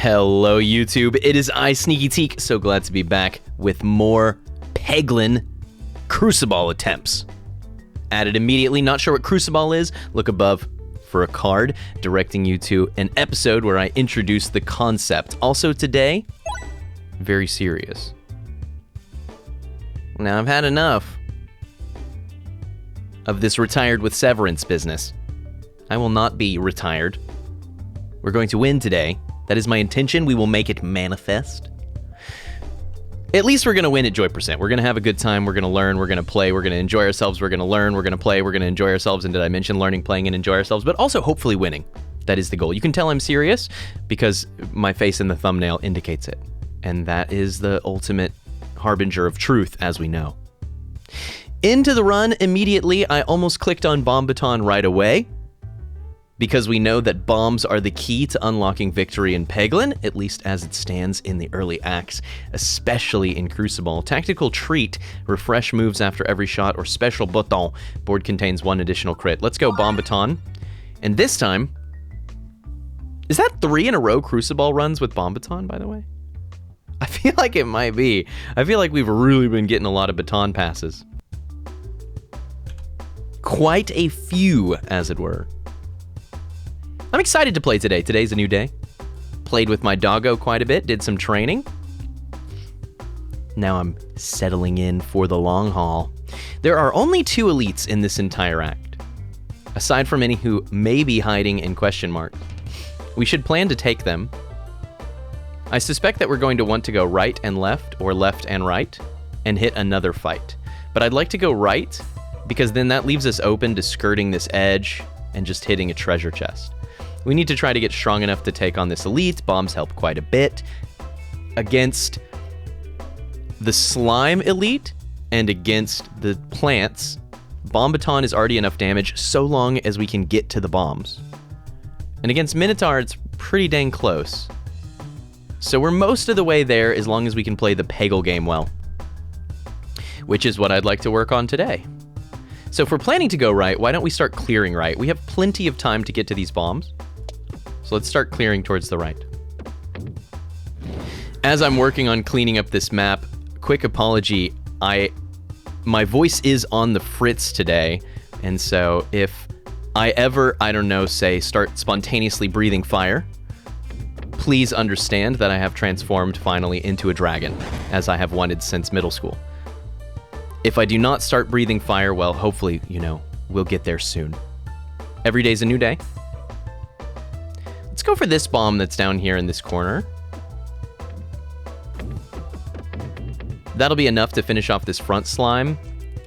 Hello, YouTube. It is I, Sneaky Teak. So glad to be back with more Peglin Cruciball attempts. Added immediately. Not sure what Cruciball is? Look above for a card directing you to an episode where I introduce the concept. Also today, very serious. Now, I've had enough of this retired with severance business. I will not be retired. We're going to win today. That is my intention. We will make it manifest. At least we're going to win at Joy Percent. We're going to have a good time. We're going to learn. We're going to play. We're going to enjoy ourselves. We're going to learn. We're going to play. We're going to enjoy ourselves. And did I mention learning, playing, and enjoy ourselves? But also hopefully winning. That is the goal. You can tell I'm serious because my face in the thumbnail indicates it. And that is the ultimate harbinger of truth, as we know. Into the run immediately. I almost clicked on Bomb Baton right away, because we know that bombs are the key to unlocking victory in Peglin, at least as it stands in the early acts, especially in Cruciball. Tactical treat, refresh moves after every shot, or special baton. Board contains one additional crit. Let's go Bomb Baton. And this time, is that 3 in a row Cruciball runs with Bomb Baton, by the way? I feel like it might be. I feel like we've really been getting a lot of baton passes. Quite a few, as it were. I'm excited to play today. Today's a new day. Played with my doggo quite a bit, did some training. Now I'm settling in for the long haul. There are only 2 elites in this entire act, aside from any who may be hiding in question marks. We should plan to take them. I suspect that we're going to want to go right and left, or left and right, and hit another fight. But I'd like to go right, because then that leaves us open to skirting this edge and just hitting a treasure chest. We need to try to get strong enough to take on this elite. Bombs help quite a bit against the slime elite and against the plants. Bomb Baton is already enough damage so long as we can get to the bombs. And against Minotaur, it's pretty dang close. So we're most of the way there as long as we can play the Peggle game well, which is what I'd like to work on today. So if we're planning to go right, why don't we start clearing right? We have plenty of time to get to these bombs. So let's start clearing towards the right. As I'm working on cleaning up this map, quick apology, my voice is on the fritz today, and so if I ever, I don't know, say start spontaneously breathing fire, please understand that I have transformed finally into a dragon, as I have wanted since middle school. If I do not start breathing fire, well, hopefully, you know, we'll get there soon. Every day's a new day. Let's go for this bomb that's down here in this corner. That'll be enough to finish off this front slime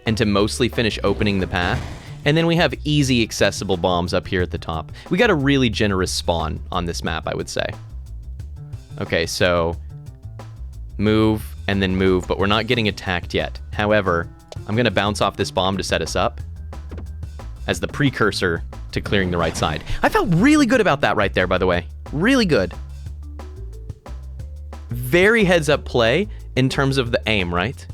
and to mostly finish opening the path. And then we have easy accessible bombs up here at the top. We got a really generous spawn on this map, I would say. Okay, so move and then move, but we're not getting attacked yet. However, I'm gonna bounce off this bomb to set us up as the precursor to clearing the right side. I felt really good about that right there, by the way. Really good. Very heads up play in terms of the aim, right?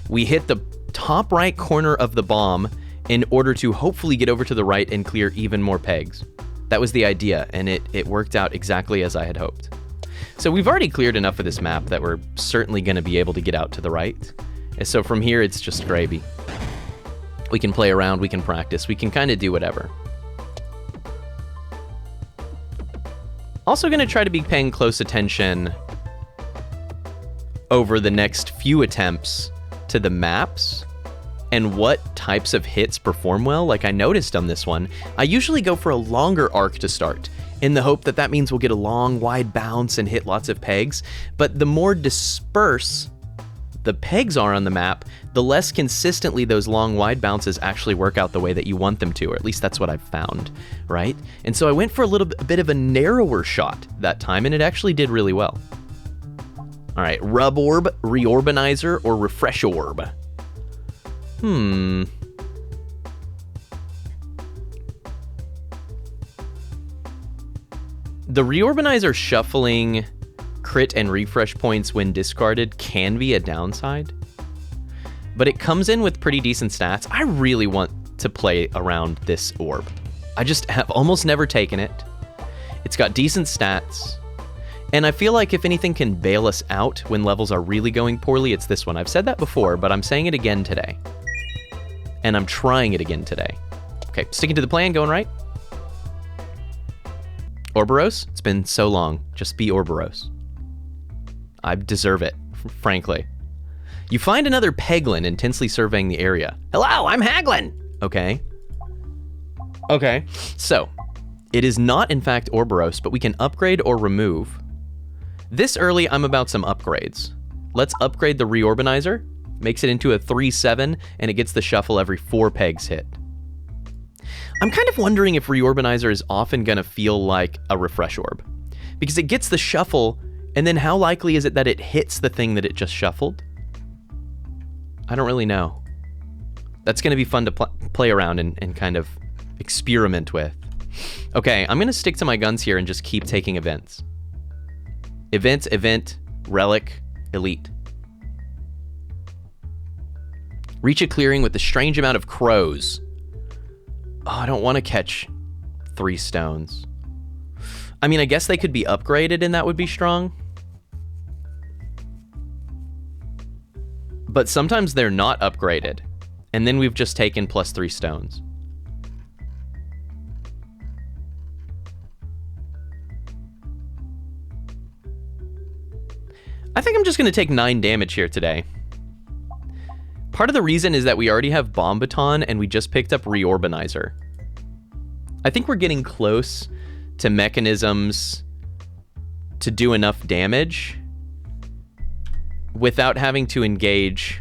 We hit the top right corner of the bomb in order to hopefully get over to the right and clear even more pegs. That was the idea, and it worked out exactly as I had hoped. So we've already cleared enough of this map that we're certainly going to be able to get out to the right. And so from here, it's just gravy. We can play around, we can practice, we can kind of do whatever. Also going to try to be paying close attention over the next few attempts to the maps and what types of hits perform well. Like I noticed on this one, I usually go for a longer arc to start, in the hope that that means we'll get a long, wide bounce and hit lots of pegs. But the more disperse the pegs are on the map, the less consistently those long, wide bounces actually work out the way that you want them to, or at least that's what I've found, right? And so I went for a bit of a narrower shot that time, and it actually did really well. All right, Rub Orb, Reorbanizer, or Refresh Orb? The Reorbanizer shuffling crit and refresh points when discarded can be a downside, but it comes in with pretty decent stats. I really want to play around this orb. I just have almost never taken it. It's got decent stats. And I feel like if anything can bail us out when levels are really going poorly, it's this one. I've said that before, but I'm saying it again today. And I'm trying it again today. Okay, sticking to the plan, going right. Ouroboros? It's been so long. Just be Ouroboros. I deserve it, frankly. You find another Peglin intensely surveying the area. Hello, I'm Haglin! Okay. Okay, so it is not in fact Ouroboros, but we can upgrade or remove. This early, I'm about some upgrades. Let's upgrade the Reorbanizer, makes it into a 3/7, and it gets the shuffle every 4 pegs hit. I'm kind of wondering if Reorbanizer is often gonna feel like a refresh orb, because it gets the shuffle, and then how likely is it that it hits the thing that it just shuffled? I don't really know. That's gonna be fun to play around and kind of experiment with. Okay, I'm gonna stick to my guns here and just keep taking events. Event, relic, elite. Reach a clearing with a strange amount of crows. Oh, I don't want to catch 3 stones. I mean, I guess they could be upgraded and that would be strong. But sometimes they're not upgraded. And then we've just taken +3 stones. I think I'm just going to take 9 damage here today. Part of the reason is that we already have Bomb Baton and we just picked up Reorbanizer. I think we're getting close to mechanisms to do enough damage without having to engage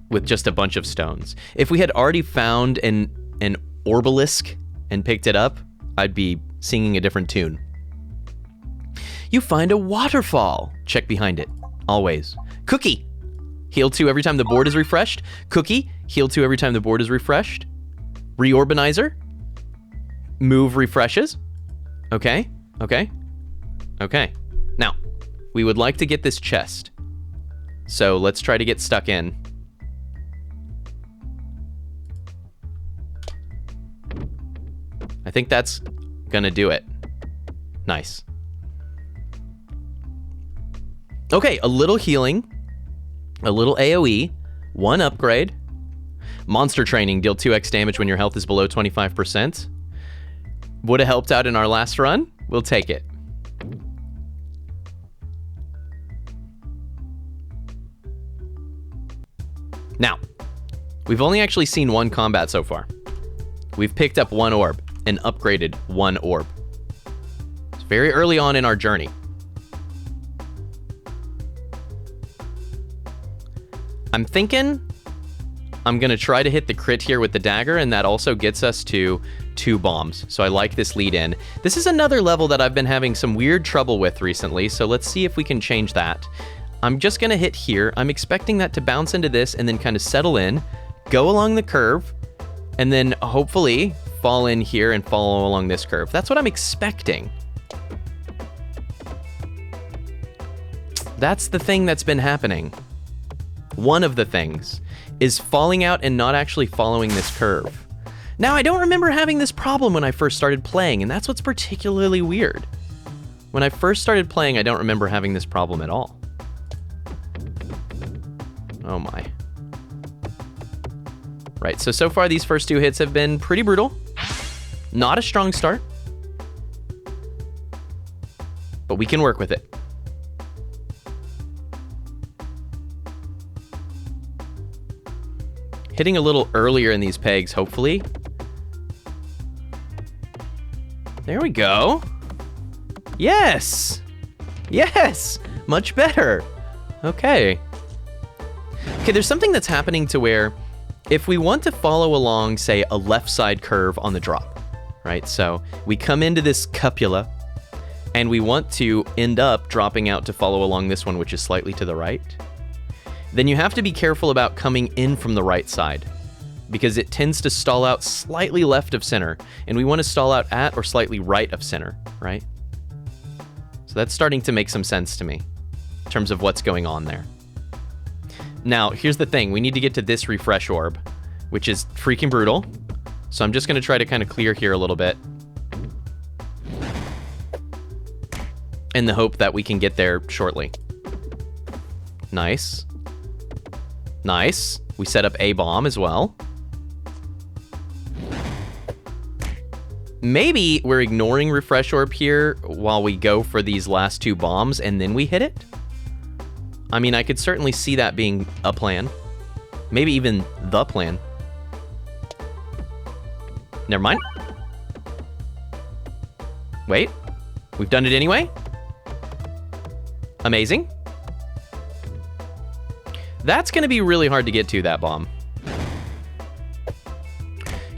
with just a bunch of stones. If we had already found an Orbalisk and picked it up, I'd be singing a different tune. You find a waterfall. Check behind it. Always. Cookie. Heal 2 every time the board is refreshed. Cookie. Heal 2 every time the board is refreshed. Reorbanizer. Move refreshes. Okay. Okay. Okay. Now, we would like to get this chest. So let's try to get stuck in. I think that's gonna do it. Nice. Okay, a little healing, a little AoE, 1 upgrade, monster training, deal 2x damage when your health is below 25%. Would have helped out in our last run. We'll take it. Now, we've only actually seen 1 combat so far. We've picked up 1 orb and upgraded 1 orb. It's very early on in our journey. I'm thinking I'm gonna try to hit the crit here with the dagger, and that also gets us to 2 bombs. So I like this lead in. This is another level that I've been having some weird trouble with recently, so let's see if we can change that. I'm just gonna hit here. I'm expecting that to bounce into this and then kind of settle in, go along the curve, and then hopefully fall in here and follow along this curve. That's what I'm expecting. That's the thing that's been happening. One of the things is falling out and not actually following this curve. Now, I don't remember having this problem when I first started playing, and that's what's particularly weird. When I first started playing, I don't remember having this problem at all. Oh my. Right, so far these first 2 hits have been pretty brutal. Not a strong start. But we can work with it. Hitting a little earlier in these pegs, hopefully. There we go. Yes! Yes! Much better. Okay. Okay, there's something that's happening to where if we want to follow along, say, a left side curve on the drop, right? So we come into this cupula and we want to end up dropping out to follow along this one, which is slightly to the right. Then you have to be careful about coming in from the right side because it tends to stall out slightly left of center, and we want to stall out at or slightly right of center, right? So that's starting to make some sense to me in terms of what's going on there. Now, here's the thing. We need to get to this refresh orb, which is freaking brutal. So I'm just going to try to kind of clear here a little bit. in the hope that we can get there shortly. Nice. Nice. We set up a bomb as well. Maybe we're ignoring refresh orb here while we go for these last 2 bombs and then we hit it. I mean, I could certainly see that being a plan. Maybe even the plan. Never mind. Wait. We've done it anyway? Amazing. That's going to be really hard to get to, that bomb.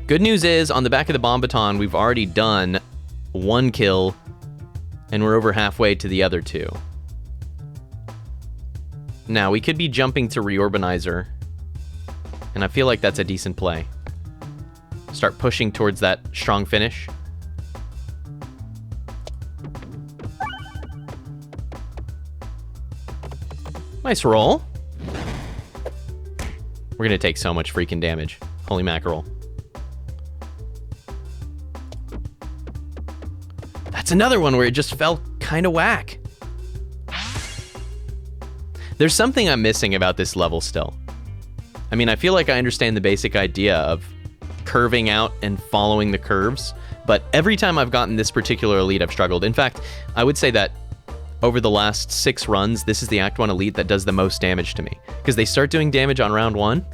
Good news is, on the back of the Bomb Baton, we've already done 1 kill, and we're over halfway to the other 2. Now, we could be jumping to Reorbanizer, and I feel like that's a decent play. Start pushing towards that strong finish. Nice roll. We're gonna take so much freaking damage. Holy mackerel. That's another one where it just felt kind of whack. There's something I'm missing about this level still. I mean, I feel like I understand the basic idea of curving out and following the curves, but every time I've gotten this particular elite, I've struggled. In fact, I would say that over the last 6 runs, this is the Act 1 elite that does the most damage to me. Because they start doing damage on round 1,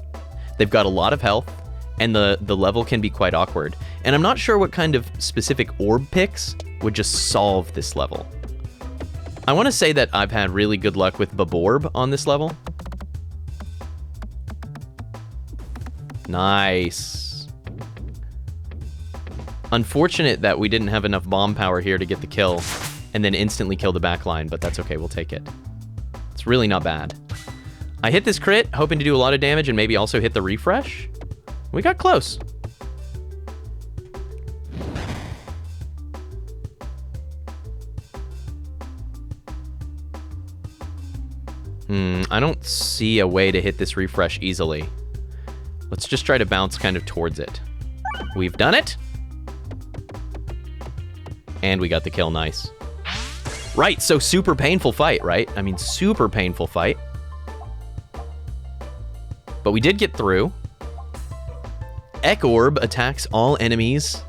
they've got a lot of health, and the level can be quite awkward. And I'm not sure what kind of specific orb picks would just solve this level. I want to say that I've had really good luck with Baborb on this level. Nice. Unfortunate that we didn't have enough bomb power here to get the kill and then instantly kill the back line, but that's okay, we'll take it. It's really not bad. I hit this crit, hoping to do a lot of damage and maybe also hit the refresh. We got close. I don't see a way to hit this refresh easily. Let's just try to bounce kind of towards it. We've done it. And we got the kill, nice. Right, so super painful fight, right? I mean, super painful fight. But we did get through. Ek Orb attacks all enemies,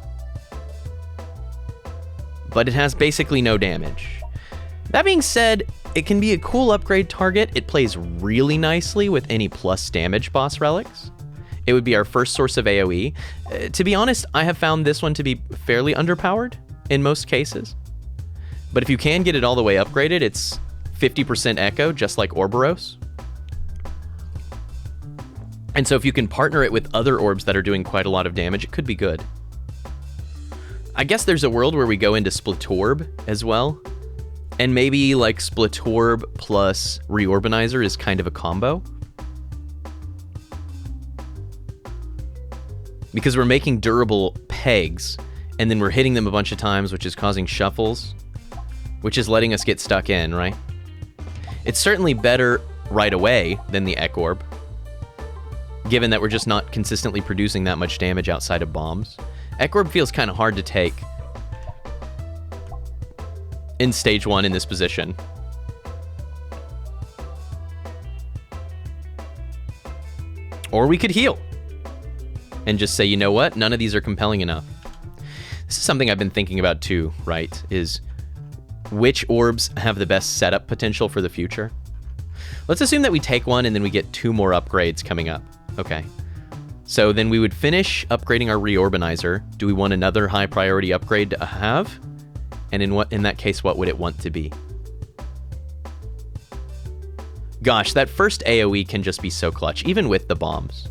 but it has basically no damage. That being said, it can be a cool upgrade target. It plays really nicely with any plus damage boss relics. It would be our first source of AoE. To be honest, I have found this one to be fairly underpowered in most cases. But if you can get it all the way upgraded, it's 50% echo, just like Orboros. And so if you can partner it with other orbs that are doing quite a lot of damage, it could be good. I guess there's a world where we go into Splitorb as well. And maybe like Splitorb plus Reorbanizer is kind of a combo. Because we're making durable pegs, and then we're hitting them a bunch of times, which is causing shuffles, which is letting us get stuck in, right? It's certainly better right away than the Ek Orb, given that we're just not consistently producing that much damage outside of bombs. Ek Orb feels kind of hard to take in stage 1 in this position. Or we could heal and just say, you know what? None of these are compelling enough. This is something I've been thinking about too, right? Is which orbs have the best setup potential for the future? Let's assume that we take one and then we get 2 more upgrades coming up. Okay. So then we would finish upgrading our Reorbanizer. Do we want another high priority upgrade to have? And in that case, what would it want to be? Gosh, that first AoE can just be so clutch, even with the bombs.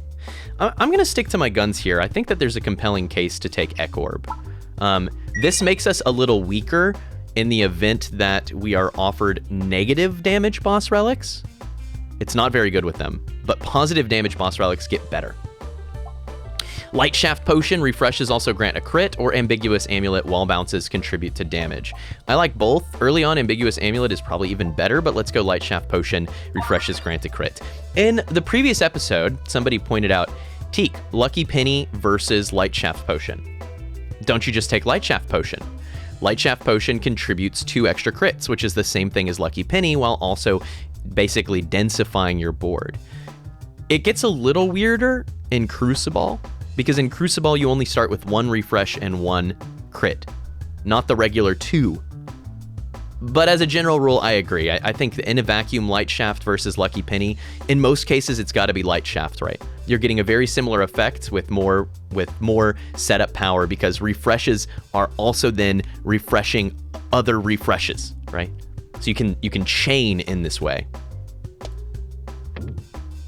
I'm going to stick to my guns here. I think that there's a compelling case to take Ek Orb. This makes us a little weaker in the event that we are offered negative damage boss relics. It's not very good with them, but positive damage boss relics get better. Light Shaft Potion refreshes also grant a crit, or Ambiguous Amulet wall bounces contribute to damage. I like both. Early on, Ambiguous Amulet is probably even better, but let's go Light Shaft Potion, refreshes grant a crit. In the previous episode, somebody pointed out, Teak, Lucky Penny versus Light Shaft Potion. Don't you just take Light Shaft Potion? Light Shaft Potion contributes 2 extra crits, which is the same thing as Lucky Penny, while also basically densifying your board. It gets a little weirder in Cruciball, because in Cruciball you only start with 1 refresh and 1 crit, not the regular 2. But as a general rule, I agree. I think in a vacuum, Light Shaft versus Lucky Penny, in most cases, it's got to be Light Shaft, right? You're getting a very similar effect with more setup power, because refreshes are also then refreshing other refreshes, right? So you can chain in this way.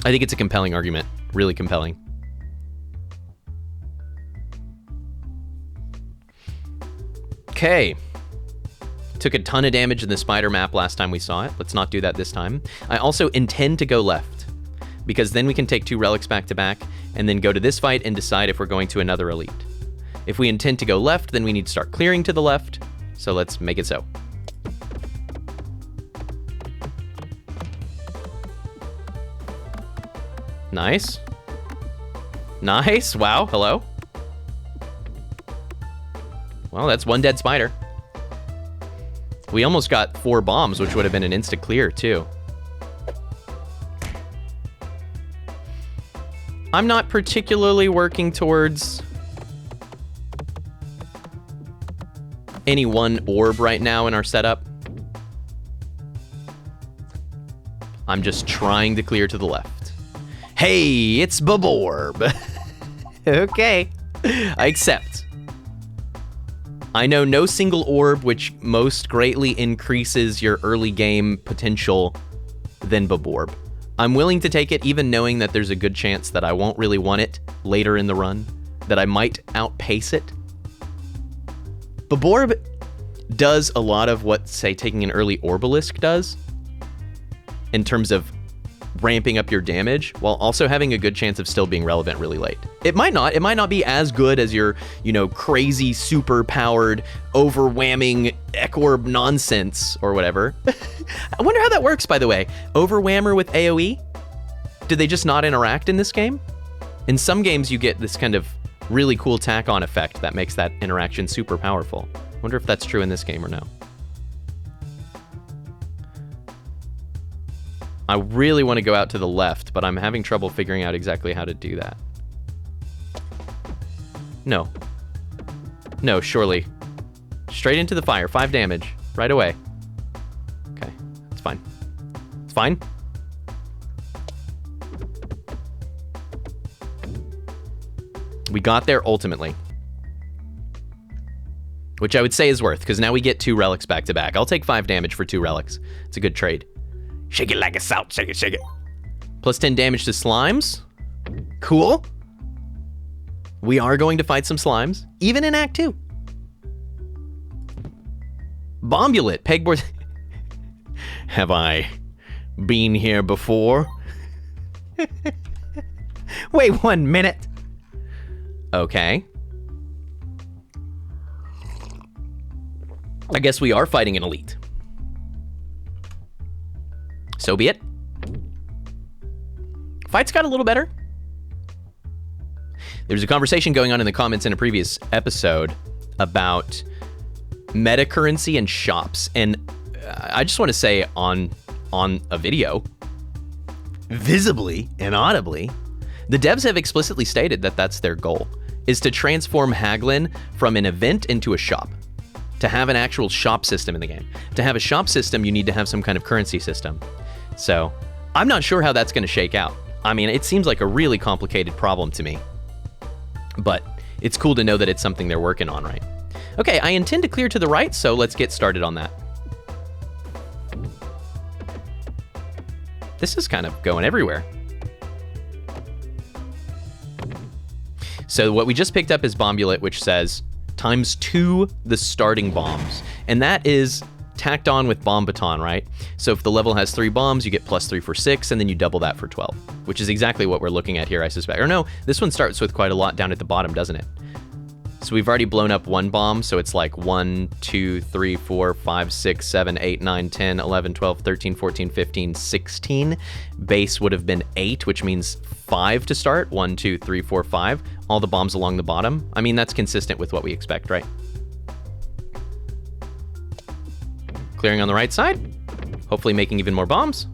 I think it's a compelling argument, really compelling. Okay. Took a ton of damage in the spider map last time we saw it. Let's not do that this time. I also intend to go left, because then we can take 2 relics back to back and then go to this fight and decide if we're going to another elite. If we intend to go left, then we need to start clearing to the left. So let's make it so. Nice. Nice. Wow. Hello. Well, that's 1 dead spider. We almost got 4 bombs, which would have been an insta clear too. I'm not particularly working towards any one orb right now in our setup. I'm just trying to clear to the left. Hey, it's Baborb. Okay, I accept. I know no single orb which most greatly increases your early game potential than Baborb. I'm willing to take it, even knowing that there's a good chance that I won't really want it later in the run, that I might outpace it. Baborb does a lot of what, say, taking an early Orbalisk does, in terms of ramping up your damage, while also having a good chance of still being relevant really late. It might not be as good as your, crazy, super powered, overwhamming Ekorb nonsense or whatever. I wonder how that works, by the way. Overwhammer with AoE? Do they just not interact in this game? In some games, you get this kind of really cool tack-on effect that makes that interaction super powerful. Wonder if that's true in this game or no. I really want to go out to the left, but I'm having trouble figuring out exactly how to do that. No. No, surely. Straight into the fire. 5 damage. Right away. Okay. It's fine. It's fine. We got there ultimately. Which I would say is worth, because now we get 2 relics back to back. I'll take 5 damage for 2 relics. It's a good trade. Shake it like a salt, shake it, shake it. Plus 10 damage to slimes. Cool. We are going to fight some slimes, even in Act 2. Bombulet, pegboard. Have I been here before? Wait 1 minute. Okay. I guess we are fighting an elite. So be it. Fights got a little better. There was a conversation going on in the comments in a previous episode about meta currency and shops. And I just want to say on a video, visibly and audibly, the devs have explicitly stated that that's their goal, is to transform Haglin from an event into a shop. To have an actual shop system in the game. To have a shop system, you need to have some kind of currency system. So, I'm not sure how that's going to shake out. I mean, it seems like a really complicated problem to me. But it's cool to know that it's something they're working on, right? Okay, I intend to clear to the right, so let's get started on that. This is kind of going everywhere. So what we just picked up is Bombulet, which says ×2 the starting bombs. And that is tacked on with Bomb Baton, right? So if the level has 3 bombs, you get +3 for 6, and then you double that for 12, which is exactly what we're looking at here, I suspect. Or no, this one starts with quite a lot down at the bottom, doesn't it? So we've already blown up 1 bomb, so it's like 1, 2, 3, 4, 5, 6, 7, 8, 9, 10, 11, 12, 13, 14, 15, 16. Base would have been 8, which means 5 to start. 1, 2, 3, 4, 5. All the bombs along the bottom. I mean, that's consistent with what we expect, right? Clearing on the right side. Hopefully making even more bombs.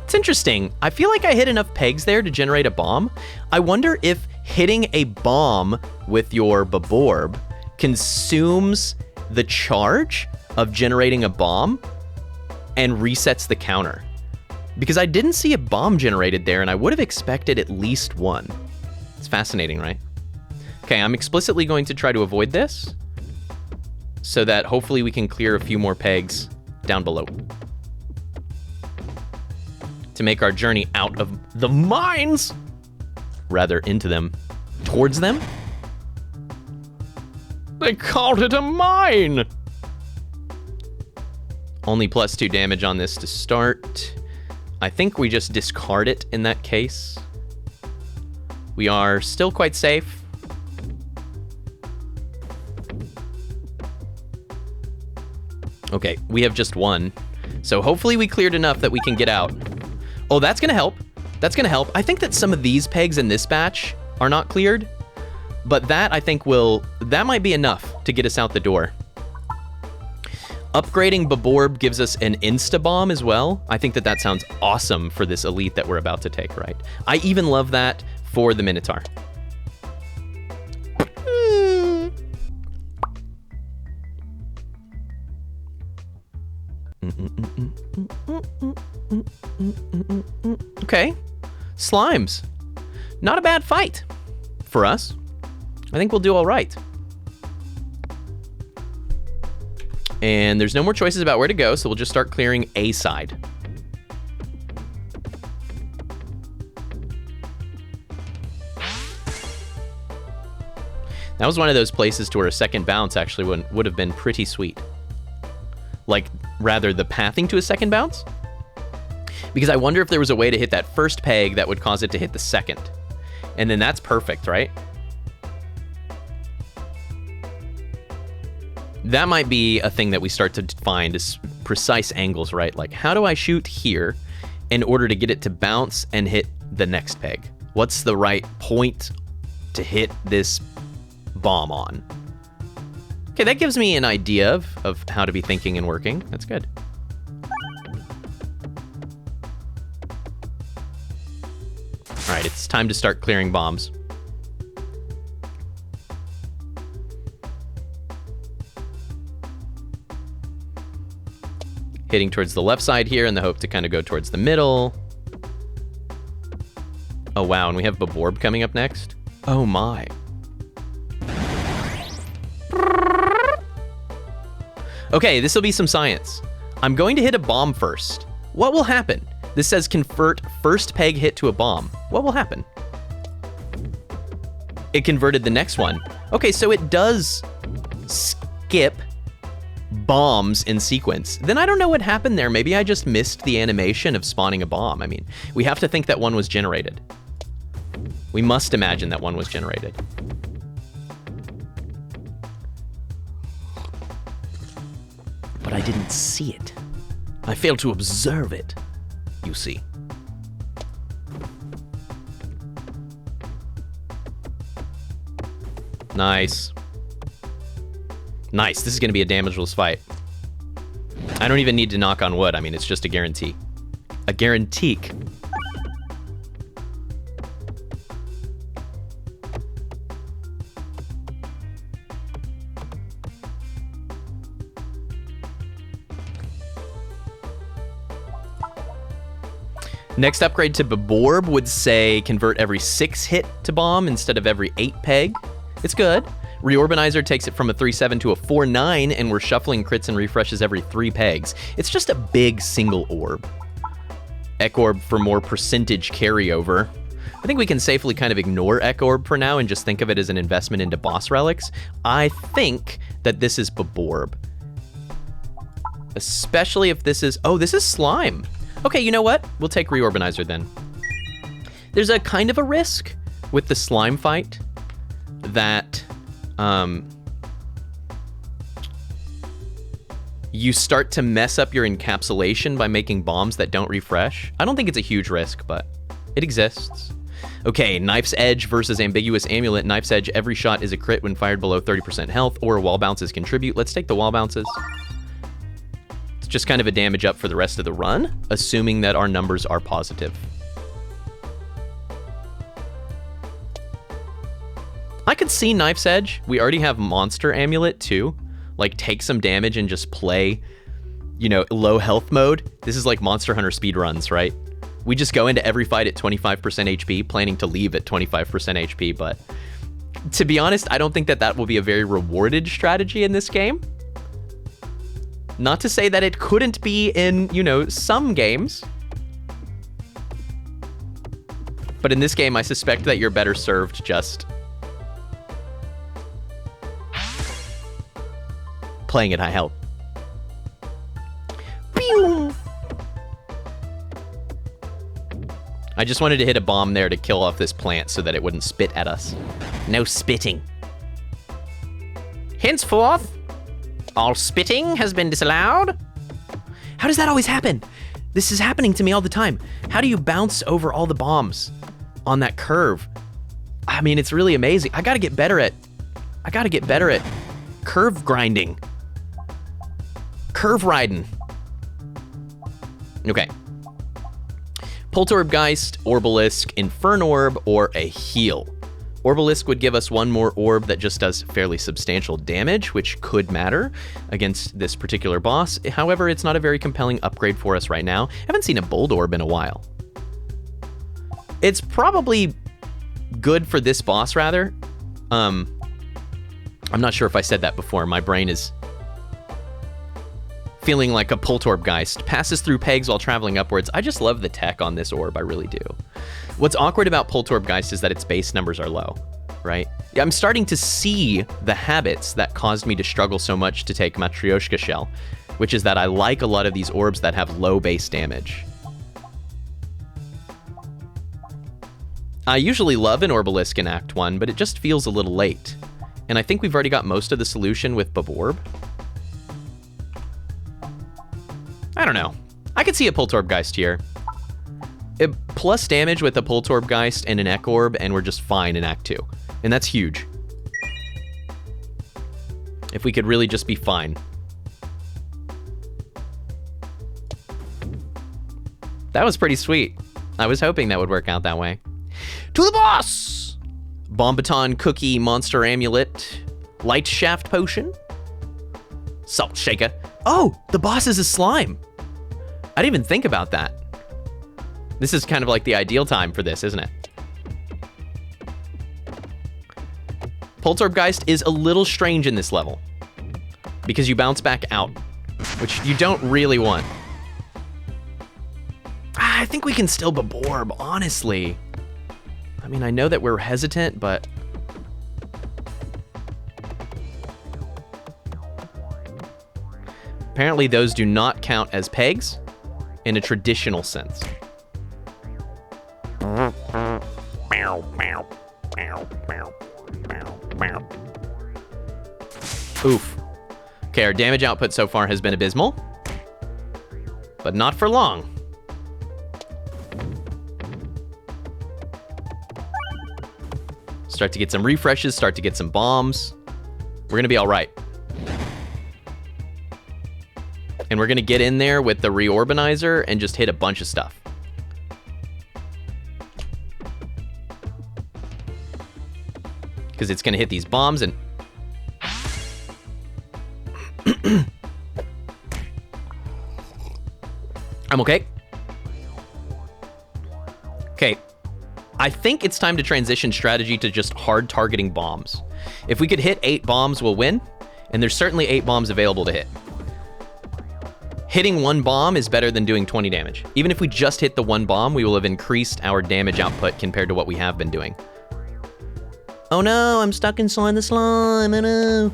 It's interesting. I feel like I hit enough pegs there to generate a bomb. I wonder if hitting a bomb with your Baborb consumes the charge of generating a bomb and resets the counter. Because I didn't see a bomb generated there, and I would have expected at least one. It's fascinating, right? Okay, I'm explicitly going to try to avoid this so that hopefully we can clear a few more pegs down below to make our journey out of the mines, rather into them, towards them. They called it a mine! Only +2 damage on this to start. I think we just discard it in that case. We are still quite safe. Okay, we have just one. So hopefully we cleared enough that we can get out. Oh, that's gonna help. That's gonna help. I think that some of these pegs in this batch are not cleared, but that I think that might be enough to get us out the door. Upgrading Baborb gives us an insta-bomb as well. I think that sounds awesome for this elite that we're about to take, right? I even love that for the Minotaur. Okay, slimes. Not a bad fight for us. I think we'll do all right. And there's no more choices about where to go, so we'll just start clearing a side. That was one of those places to where a second bounce actually would have been pretty sweet. Like, rather, the pathing to a second bounce? Because I wonder if there was a way to hit that first peg that would cause it to hit the second. And then that's perfect, right? That might be a thing that we start to find is precise angles, right? Like, how do I shoot here in order to get it to bounce and hit the next peg? What's the right point to hit this bomb on? Okay, that gives me an idea of how to be thinking and working. That's good. All right, it's time to start clearing bombs. Hitting towards the left side here in the hope to kind of go towards the middle. Oh, wow, and we have Baborb coming up next. Oh, my. Okay, this will be some science. I'm going to hit a bomb first. What will happen? This says convert first peg hit to a bomb. What will happen? It converted the next one. Okay, so it does skip bombs in sequence. Then I don't know what happened there. Maybe I just missed the animation of spawning a bomb. I mean, we have to think that one was generated. We must imagine that one was generated. But I didn't see it. I failed to observe it, you see. Nice. Nice, this is gonna be a damageless fight. I don't even need to knock on wood. I mean, it's just a guarantee. A guarantee. Next upgrade to Baborb would say convert every 6 hit to bomb instead of every 8 peg. It's good. Reorbanizer takes it from a 3/7 to a 4/9, and we're shuffling crits and refreshes every 3 pegs. It's just a big single orb. Ekorb for more percentage carryover. I think we can safely kind of ignore Ekorb for now and just think of it as an investment into boss relics. I think that this is Baborb. Especially if this is... Oh, this is slime. Okay, you know what? We'll take Reorbanizer then. There's a kind of a risk with the slime fight that you start to mess up your encapsulation by making bombs that don't refresh. I don't think it's a huge risk, but it exists. Okay, Knife's Edge versus Ambiguous Amulet. Knife's Edge, every shot is a crit when fired below 30% health, or wall bounces contribute. Let's take the wall bounces. It's just kind of a damage up for the rest of the run, assuming that our numbers are positive. I could see Knife's Edge. We already have Monster Amulet too. Like, take some damage and just play, you know, low health mode. This is like Monster Hunter speedruns, right? We just go into every fight at 25% HP, planning to leave at 25% HP, but to be honest, I don't think that that will be a very rewarded strategy in this game. Not to say that it couldn't be in, you know, some games. But in this game, I suspect that you're better served just playing at high health. Pew! I just wanted to hit a bomb there to kill off this plant so that it wouldn't spit at us. No spitting. Henceforth, all spitting has been disallowed. How does that always happen? This is happening to me all the time. How do you bounce over all the bombs on that curve? I mean, it's really amazing. I gotta get better at curve grinding. Curve riding. Okay. Poltergeist, Orbalisk, Infernorb, or a heal. Orbalisk would give us one more orb that just does fairly substantial damage, which could matter against this particular boss. However, it's not a very compelling upgrade for us right now. I haven't seen a Bold Orb in a while. It's probably good for this boss, rather. I'm not sure if I said that before. My brain is feeling like a Poltergeist. Passes through pegs while traveling upwards. I just love the tech on this orb, I really do. What's awkward about Poltergeist is that its base numbers are low, right? Yeah, I'm starting to see the habits that caused me to struggle so much to take Matryoshka Shell, which is that I like a lot of these orbs that have low base damage. I usually love an Orbalisk in Act 1, but it just feels a little late. And I think we've already got most of the solution with Baborb. I don't know. I could see a Poltergeist here. Plus damage with a Poltergeist and an Ekorb, and we're just fine in Act 2. And that's huge. If we could really just be fine. That was pretty sweet. I was hoping that would work out that way. To the boss! Bomb Baton, Cookie, Monster Amulet, Light Shaft Potion, Salt Shaker. Oh, the boss is a slime. I didn't even think about that. This is kind of like the ideal time for this, isn't it? Poltergeist is a little strange in this level because you bounce back out, which you don't really want. I think we can still Baborb, honestly. I mean, I know that we're hesitant, but apparently those do not count as pegs in a traditional sense. Oof. Okay, our damage output so far has been abysmal, but not for long. Start to get some refreshes, start to get some bombs. We're gonna be all right. And we're gonna get in there with the Reorbanizer and just hit a bunch of stuff. Because it's gonna hit these bombs and... I'm okay. Okay. I think it's time to transition strategy to just hard targeting bombs. If we could hit 8 bombs, we'll win. And there's certainly 8 bombs available to hit. Hitting 1 bomb is better than doing 20 damage. Even if we just hit the 1 bomb, we will have increased our damage output compared to what we have been doing. Oh no, I'm stuck inside the slime, oh no.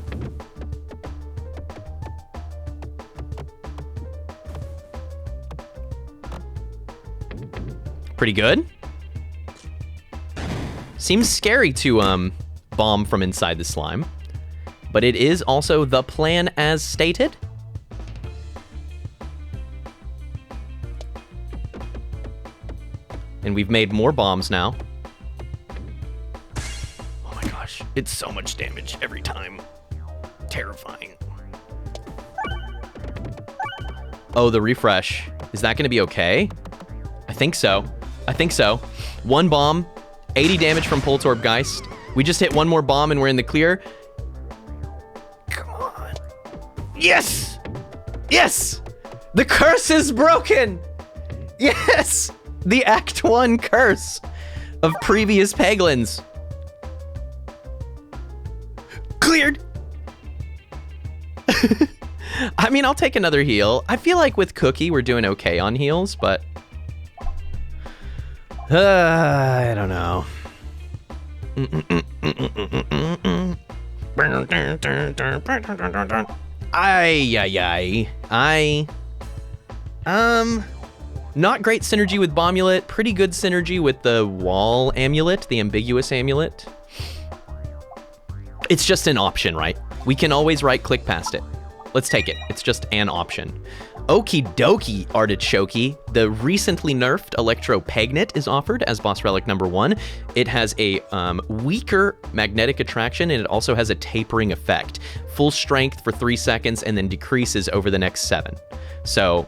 Pretty good. Seems scary to bomb from inside the slime, but it is also the plan as stated. And we've made more bombs now. It's so much damage every time. Terrifying. Oh, the refresh. Is that going to be okay? I think so. I think so. One bomb, 80 damage from Poltorbgeist. We just hit one more bomb and we're in the clear. Come on. Yes! Yes! The curse is broken! Yes! The Act 1 curse of previous Peglins. Cleared! I mean, I'll take another heal. I feel like with Cookie, we're doing okay on heals, but... I don't know. Not great synergy with Bombulet. Pretty good synergy with the Wall Amulet, the ambiguous amulet. It's just an option, right? We can always right-click past it. Let's take it. It's just an option. Okie dokie, Artichoke. The recently nerfed Electro Pegnet is offered as boss relic number 1. It has a weaker magnetic attraction, and it also has a tapering effect. Full strength for 3 seconds and then decreases over the next 7. So,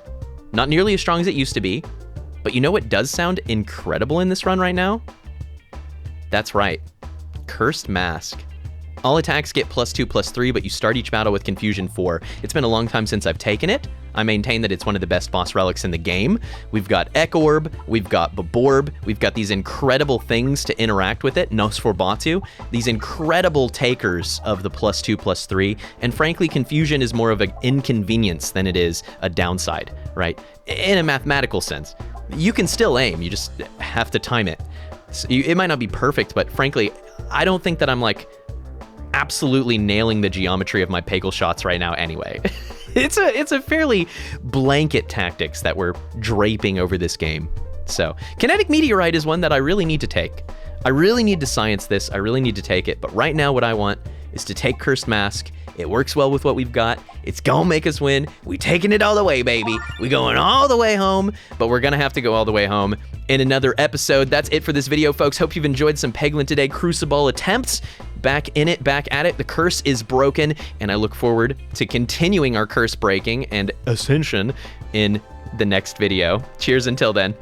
not nearly as strong as it used to be, but you know what does sound incredible in this run right now? That's right. Cursed Mask. All attacks get +2/+3, but you start each battle with Confusion 4. It's been a long time since I've taken it. I maintain that it's one of the best boss relics in the game. We've got Ekorb, we've got Baborb, we've got these incredible things to interact with it, Nosforbatu, these incredible takers of the +2/+3, and frankly, Confusion is more of an inconvenience than it is a downside, right? In a mathematical sense. You can still aim, you just have to time it. So it might not be perfect, but frankly, I don't think that I'm like absolutely nailing the geometry of my Peggle shots right now anyway. It's a fairly blanket tactics that we're draping over this game. So, Kinetic Meteorite is one that I really need to take. I really need to science this, I really need to take it, but right now what I want is to take Cursed Mask. It works well with what we've got. It's gonna make us win. We taking it all the way, baby. We going all the way home, but we're gonna have to go all the way home in another episode. That's it for this video, folks. Hope you've enjoyed some Peglin today. Cruciball attempts. Back in it, back at it. The curse is broken, and I look forward to continuing our curse breaking and ascension in the next video. Cheers until then.